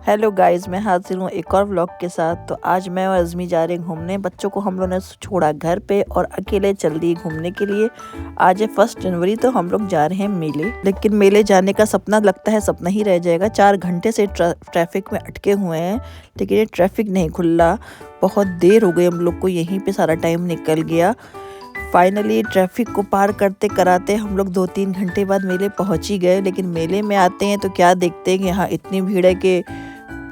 Hello guys, मैं हाजिर हूँ एक और व्लॉग के साथ। तो आज मैं और अज़मी जा रहे हैं घूमने। बच्चों को हम लोगों ने छोड़ा घर पे और अकेले चल दिए घूमने के लिए। आज है 1 जनवरी, तो हम लोग जा रहे हैं मेले। लेकिन मेले जाने का सपना लगता है सपना ही रह जाएगा। 4 घंटे से ट्रैफिक में अटके हुए हैं, लेकिन ये ट्रैफिक नहीं खुल रहा। बहुत देर हो गई हम लोग को, यहीं पर सारा टाइम निकल गया। फाइनली ट्रैफिक को पार करते कराते हम लोग 2-3 घंटे बाद मेले पहुंच ही गए। लेकिन मेले में आते हैं तो क्या देखते हैं कि यहाँ इतनी भीड़ है कि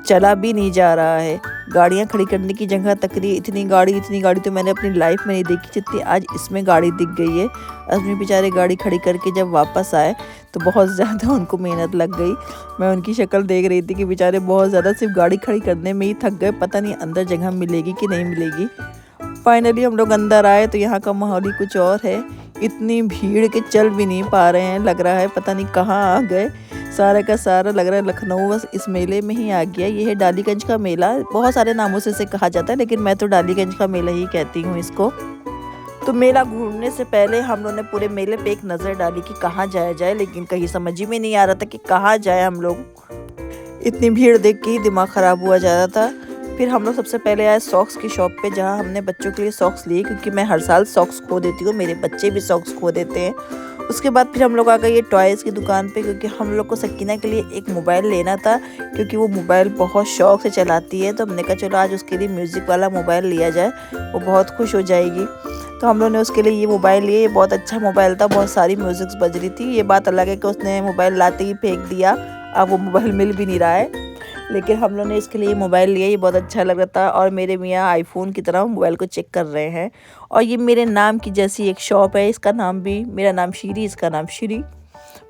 चला भी नहीं जा रहा है। गाड़ियाँ खड़ी करने की जगह तक रही। इतनी गाड़ी तो मैंने अपनी लाइफ में नहीं देखी जितनी आज इसमें गाड़ी दिख गई है। अज़मी बेचारे गाड़ी खड़ी करके जब वापस आए तो बहुत ज़्यादा उनको मेहनत लग गई। मैं उनकी शक्ल देख रही थी कि बेचारे बहुत ज़्यादा सिर्फ गाड़ी खड़ी करने में ही थक गए। पता नहीं अंदर जगह मिलेगी कि नहीं मिलेगी। फाइनली हम लोग अंदर आए तो यहाँ का माहौल ही कुछ और है। इतनी भीड़ के चल भी नहीं पा रहे हैं, लग रहा है पता नहीं कहाँ आ गए। सारा का सारा लग रहा है लखनऊ बस इस मेले में ही आ गया। ये है डालीगंज का मेला। बहुत सारे नामों से इसे कहा जाता है, लेकिन मैं तो डालीगंज का मेला ही कहती हूँ इसको। तो मेला घूमने से पहले हम लोगों ने पूरे मेले पे एक नज़र डाली कि कहाँ जाया जाए, लेकिन कहीं समझ ही में नहीं आ रहा था कि कहाँ जाए हम लोग। इतनी भीड़ देख के ही दिमाग ख़राब हुआ जा रहा था। फिर हम लोग सबसे पहले आए सॉक्स की शॉप पे, जहाँ हमने बच्चों के लिए सॉक्स लिए, क्योंकि मैं हर साल सॉक्स खो देती हूँ, मेरे बच्चे भी सॉक्स खो देते हैं। उसके बाद फिर हम लोग आ गए ये टॉयज़ की दुकान पे, क्योंकि हम लोग को सकीना के लिए एक मोबाइल लेना था, क्योंकि वो मोबाइल बहुत शौक से चलाती है। तो हमने कहा चलो आज उसके लिए म्यूज़िक वाला मोबाइल लिया जाए, वो बहुत खुश हो जाएगी। तो हम लोग ने उसके लिए ये मोबाइल लिए। ये बहुत अच्छा मोबाइल था, बहुत सारी म्यूज़िक्स बज रही थी। ये बात अलग है कि उसने मोबाइल लाते ही फेंक दिया, अब वो मोबाइल मिल भी नहीं रहा है। लेकिन हम लोग ने इसके लिए मोबाइल लिया, ये बहुत अच्छा लग रहा था। और मेरे मियाँ आईफोन की तरह मोबाइल को चेक कर रहे हैं। और ये मेरे नाम की जैसी एक शॉप है, इसका नाम भी, मेरा नाम शीरी, इसका नाम श्री,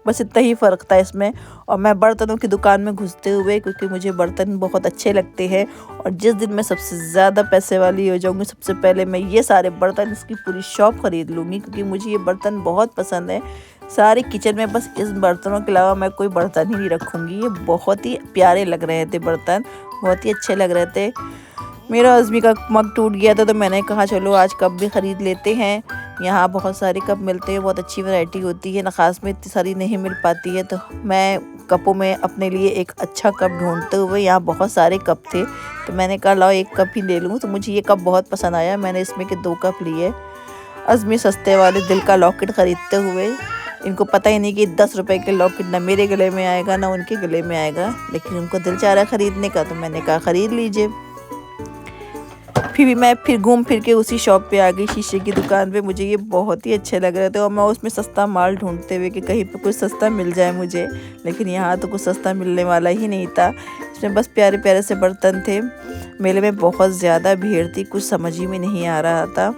बस इतना ही फ़र्क था इसमें। और मैं बर्तनों की दुकान में घुसते हुए, क्योंकि मुझे बर्तन बहुत अच्छे लगते हैं, और जिस दिन मैं सबसे ज़्यादा पैसे वाली हो जाऊंगी, सबसे पहले मैं ये सारे बर्तन, इसकी पूरी शॉप ख़रीद लूँगी, क्योंकि मुझे ये बर्तन बहुत पसंद है। सारे किचन में बस इस बर्तनों के अलावा मैं कोई बर्तन ही नहीं रखूँगी। ये बहुत ही प्यारे लग रहे थे बर्तन, बहुत ही अच्छे लग रहे थे। मेरा अज़मी का मग टूट गया था, तो मैंने कहा चलो आज कप भी ख़रीद लेते हैं। यहाँ बहुत सारे कप मिलते हैं, बहुत अच्छी वैरायटी होती है। नखास में इतनी सारी नहीं मिल पाती है, तो मैं कपों में अपने लिए एक अच्छा कप ढूंढते हुए, यहाँ बहुत सारे कप थे, तो मैंने कहा लाओ एक कप ही ले लूँ। तो मुझे ये कप बहुत पसंद आया, मैंने इसमें के 2 कप लिए। अज़मी सस्ते वाले दिल का लॉकेट ख़रीदते हुए, इनको पता ही नहीं कि 10 रुपए के लॉकेट ना मेरे गले में आएगा ना उनके गले में आएगा, लेकिन उनको दिल चाह रहा ख़रीदने का, तो मैंने कहा ख़रीद लीजिए। फिर घूम फिर के उसी शॉप पे आ गई, शीशे की दुकान पे। मुझे ये बहुत ही अच्छे लग रहे थे, और मैं उसमें सस्ता माल ढूंढते हुए कि कहीं पे कुछ सस्ता मिल जाए मुझे, लेकिन यहाँ तो कुछ सस्ता मिलने वाला ही नहीं था। इसमें बस प्यारे प्यारे से बर्तन थे। मेले में बहुत ज़्यादा भीड़ थी, कुछ समझ ही में नहीं आ रहा था।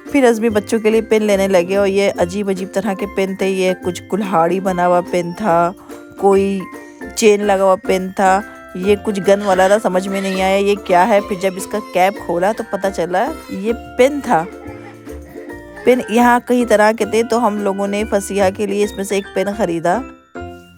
फिर अज़मी बच्चों के लिए पेन लेने लगे, और ये अजीब अजीब तरह के पेन थे। ये कुछ कुल्हाड़ी बना हुआ पेन था, कोई चेन लगा हुआ पेन था, ये कुछ गन वाला था, समझ में नहीं आया ये क्या है। फिर जब इसका कैप खोला तो पता चला ये पेन था। पेन यहाँ कई तरह के थे, तो हम लोगों ने फसिया के लिए इसमें से एक पेन ख़रीदा,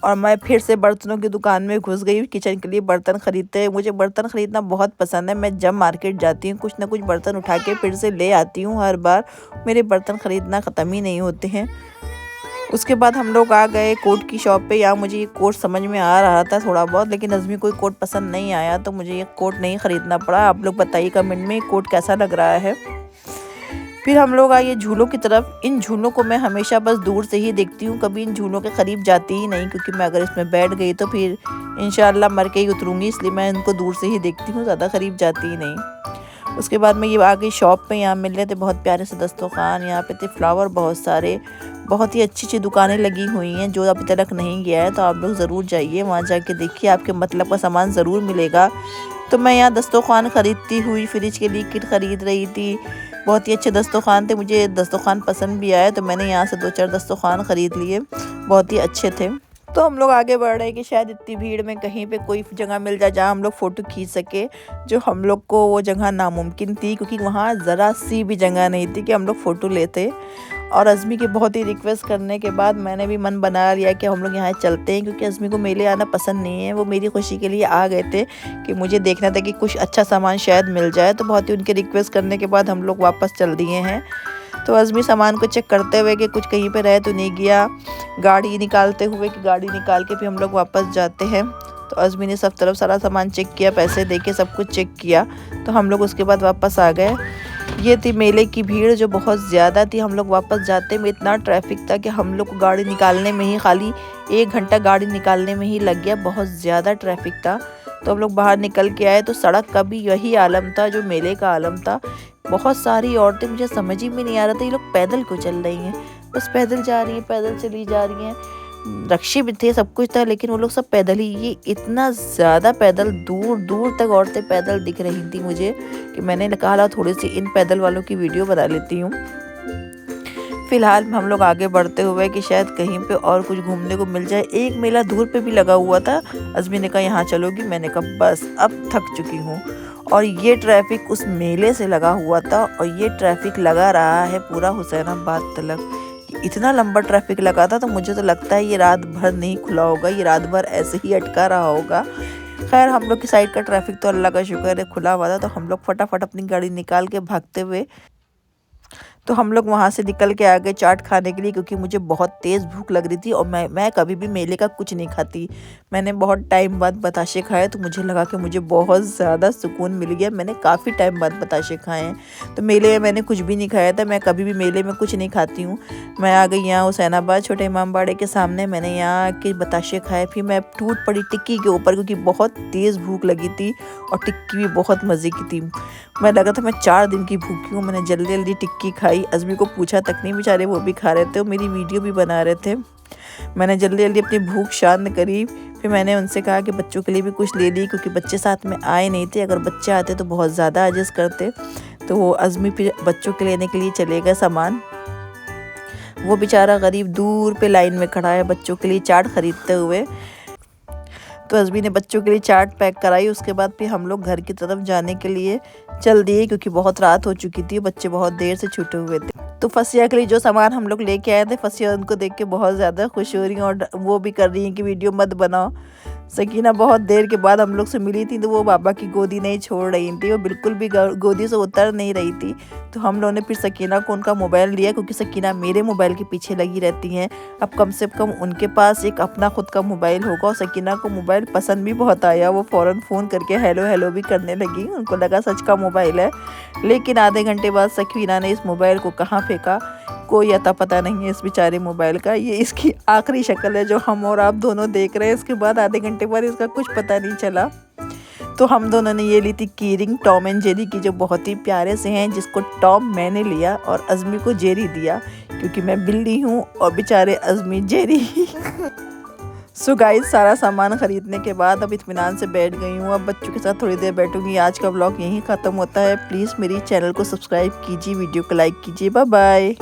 और मैं फिर से बर्तनों की दुकान में घुस गई किचन के लिए बर्तन ख़रीदते। मुझे बर्तन ख़रीदना बहुत पसंद है। मैं जब मार्केट जाती हूँ कुछ ना कुछ बर्तन उठा के फिर से ले आती हूँ। हर बार मेरे बर्तन ख़रीदना ख़त्म ही नहीं होते हैं। उसके बाद हम लोग आ गए कोट की शॉप पे। यहाँ मुझे ये कोट समझ में आ रहा था थोड़ा बहुत, लेकिन अज़मी कोई कोट पसंद नहीं आया, तो मुझे ये कोट नहीं ख़रीदना पड़ा। आप लोग बताइए कमेंट में कोट कैसा लग रहा है। फिर हम लोग आए झूलों की तरफ। इन झूलों को मैं हमेशा बस दूर से ही देखती हूँ, कभी इन झूलों के करीब जाती ही नहीं, क्योंकि मैं अगर इसमें बैठ गई तो फिर इंशाल्लाह मर के ही उतरूँगी, इसलिए मैं इनको दूर से ही देखती हूँ, ज़्यादा करीब जाती ही नहीं। उसके बाद में ये आ गई शॉप पे। यहाँ मिल रहे थे बहुत प्यारे से दस्तरखान, यहाँ पे थे फ्लावर बहुत सारे, बहुत ही अच्छी अच्छी दुकानें लगी हुई हैं। जो अभी तक नहीं गया है तो आप लोग ज़रूर जाइए, वहाँ जाके देखिए, आपके मतलब का सामान ज़रूर मिलेगा। तो मैं यहाँ दस्तरखान ख़रीदती हुई फ्रिज के लिए किट ख़रीद रही थी। बहुत ही अच्छे दस्तरखान थे, मुझे दस्तरखान पसंद भी आए, तो मैंने यहाँ से 2-4 दस्तरखान ख़रीद लिए, बहुत ही अच्छे थे। तो हम लोग आगे बढ़ रहे हैं कि शायद इतनी भीड़ में कहीं पे कोई जगह मिल जाए जहाँ हम लोग फ़ोटो खींच सके। जो हम लोग को वो जगह नामुमकिन थी, क्योंकि वहाँ ज़रा सी भी जगह नहीं थी कि हम लोग फ़ोटो लेते। और अज़मी की बहुत ही रिक्वेस्ट करने के बाद मैंने भी मन बना लिया कि हम लोग यहाँ चलते हैं, क्योंकि अज़मी को मेले आना पसंद नहीं है। वो मेरी खुशी के लिए आ गए थे कि मुझे देखना था कि कुछ अच्छा सामान शायद मिल जाए। तो बहुत ही उनके रिक्वेस्ट करने के बाद हम लोग वापस चल दिए हैं। तो अज़मी सामान को चेक करते हुए कि कुछ कहीं पे रह तो नहीं गया, गाड़ी निकालते हुए कि गाड़ी निकाल के फिर हम लोग वापस जाते हैं। तो अज़मी ने सब तरफ सारा सामान चेक किया, पैसे देके सब कुछ चेक किया। तो हम लोग उसके बाद वापस आ गए। ये थी मेले की भीड़ जो बहुत ज़्यादा थी। हम लोग वापस जाते में इतना ट्रैफिक था कि हम लोग को गाड़ी निकालने में ही खाली 1 घंटा गाड़ी निकालने में ही लग गया, बहुत ज़्यादा ट्रैफिक था। तो हम लोग बाहर निकल के आए तो सड़क का भी यही आलम था जो मेले का आलम था। बहुत सारी औरतें, मुझे समझ ही में नहीं आ रहा था ये लोग पैदल क्यों चल रही हैं, बस पैदल जा रही हैं, पैदल चली जा रही हैं। रक्शे भी थे, सब कुछ था, लेकिन वो लोग सब पैदल ही, ये इतना ज़्यादा पैदल, दूर दूर तक औरतें पैदल दिख रही थी मुझे कि मैंने कहा थोड़ी सी इन पैदल वालों की वीडियो बना लेती हूँ। फिलहाल हम लोग आगे बढ़ते हुए कि शायद कहीं पे और कुछ घूमने को मिल जाए। एक मेला दूर पे भी लगा हुआ था। अज़मी ने कहा यहाँ चलोगी, मैंने कहा बस अब थक चुकी हूँ। और ये ट्रैफिक उस मेले से लगा हुआ था और ये ट्रैफिक लगा रहा है पूरा हुसैनाबाद तलक। इतना लंबा ट्रैफिक लगा था तो मुझे तो लगता है ये रात भर नहीं खुला होगा, ये रात भर ऐसे ही अटका रहा होगा। खैर हम लोग की साइड का ट्रैफिक तो अल्लाह का शुक्र है खुला हुआ था, तो हम लोग फटाफट अपनी गाड़ी निकाल के भागते हुए तो हम लोग वहाँ से निकल के आ गए चाट खाने के लिए, क्योंकि मुझे बहुत तेज़ भूख लग रही थी और मैं कभी भी मेले का कुछ नहीं खाती। मैंने बहुत टाइम बाद बताशे खाए तो मुझे लगा कि मुझे बहुत ज़्यादा सुकून मिल गया। मैंने काफ़ी टाइम बाद बताशे खाए हैं। तो मेले में मैंने कुछ भी नहीं खाया था, मैं कभी भी मेले में कुछ नहीं खाती हूँ। मैं आ गई यहाँ हुसैनाबाद छोटे इमाम बाड़े के सामने, मैंने यहाँ के बताशे खाए। फिर मैं टूट पड़ी टिक्की के ऊपर क्योंकि बहुत तेज़ भूख लगी थी और टिक्की भी बहुत मज़े की थी। मैं लगा था मैं 4 दिन की भूखी हूँ। मैंने जल्दी जल्दी टिक्की खाई। अज़मी को पूछा तक नहीं, बेचारे वो भी खा रहे थे और मेरी वीडियो भी बना रहे थे। मैंने जल्दी जल्दी अपनी भूख शांत करी। फिर मैंने उनसे कहा कि बच्चों के लिए भी कुछ ले ली, क्योंकि बच्चे साथ में आए नहीं थे। अगर बच्चे आते तो बहुत ज़्यादा एडजस्ट करते। तो वो अज़मी फिर बच्चों के लेने के लिए चले गए सामान। वो बेचारा गरीब दूर पे लाइन में खड़ा है बच्चों के लिए चाट ख़रीदते हुए। तो अज़मी ने बच्चों के लिए चाट पैक कराई। उसके बाद फिर हम लोग घर की तरफ जाने के लिए चल दिए, क्योंकि बहुत रात हो चुकी थी, बच्चे बहुत देर से छूटे हुए थे। तो फसिया के लिए जो सामान हम लोग लेके आए थे, फसिया उनको देख के बहुत ज़्यादा खुश हो रही हैं और वो भी कर रही हैं कि वीडियो मत बनाओ। सकीना बहुत देर के बाद हम लोग से मिली थी तो वो बाबा की गोदी नहीं छोड़ रही थी, वो बिल्कुल भी गोदी से उतर नहीं रही थी। तो हम लोगों ने फिर सकीना को उनका मोबाइल लिया, क्योंकि सकीना मेरे मोबाइल के पीछे लगी रहती हैं। अब कम से कम उनके पास एक अपना खुद का मोबाइल होगा। और सकीना को मोबाइल पसंद भी बहुत आया, वो फ़ौरन फ़ोन करके हेलो हेलो भी करने लगी। उनको लगा सच का मोबाइल है। लेकिन आधे घंटे बाद सकीना ने इस मोबाइल को कहाँ फेंका कोई अता पता नहीं है इस बेचारे मोबाइल का। ये इसकी आखिरी शक्ल है जो हम और आप दोनों देख रहे हैं। इसके बाद आधे घंटे बाद इसका कुछ पता नहीं चला। तो हम दोनों ने ये ली थी कीरिंग टॉम एंड जेरी की, जो बहुत ही प्यारे से हैं, जिसको टॉम मैंने लिया और अज़मी को जेरी दिया, क्योंकि मैं बिल्ली हूँ और बेचारे अज़मी जेरी। सो गाइस, सारा सामान ख़रीदने के बाद अब इत्मीनान से बैठ गई हूँ। अब बच्चों के साथ थोड़ी देर बैठूंगी। आज का व्लॉग यहीं ख़त्म होता है। प्लीज़ मेरी चैनल को सब्सक्राइब कीजिए, वीडियो को लाइक कीजिए। Bye bye.